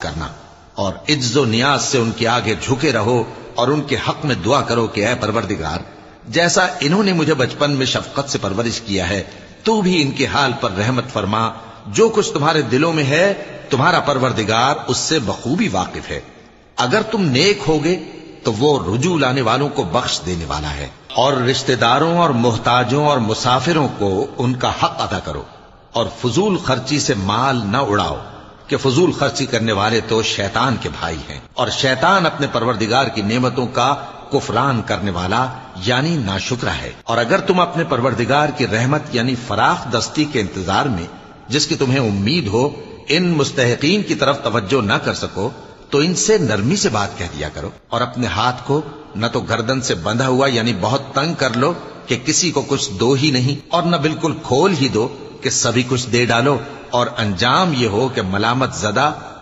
करना और इज्जो नियाज से उनके आगे झुके रहो और उनके हक में दुआ करो कि ऐ परवरदिगार, जैसा इन्होंने मुझे बचपन में शफकत से परवरिश किया है, तू भी इनके हाल पर रहमत फरमा। जो कुछ तुम्हारे दिलों में है तुम्हारा परवरदिगार उससे बखूबी वाकिफ है। अगर तुम नेक होगे तो वो रुजू लाने वालों को बख्श देने वाला है। और रिश्तेदारों और मोहताजों और मुसाफिरों को उनका हक अदा करो और फजूल खर्ची से माल न उड़ाओ कि फजूल खर्ची करने वाले तो शैतान के भाई हैं और शैतान अपने परवरदिगार की नेमतों का कुफरान करने वाला यानी नाशुक्रा है। और अगर तुम अपने परवरदिगार की रहमत यानी फराख दस्ती के इंतजार में, जिसकी तुम्हें उम्मीद हो, इन मुस्तहिकीन की तरफ तवज्जो न कर सको तो इनसे नरमी से बात कह दिया करो और अपने हाथ को न तो गर्दन से बंधा हुआ यानी बहुत तंग कर लो कि किसी को कुछ दो ही नहीं, और न बिल्कुल खोल ही दो कि सभी कुछ दे डालो, और अंजाम ये हो कि मलामत ज़दा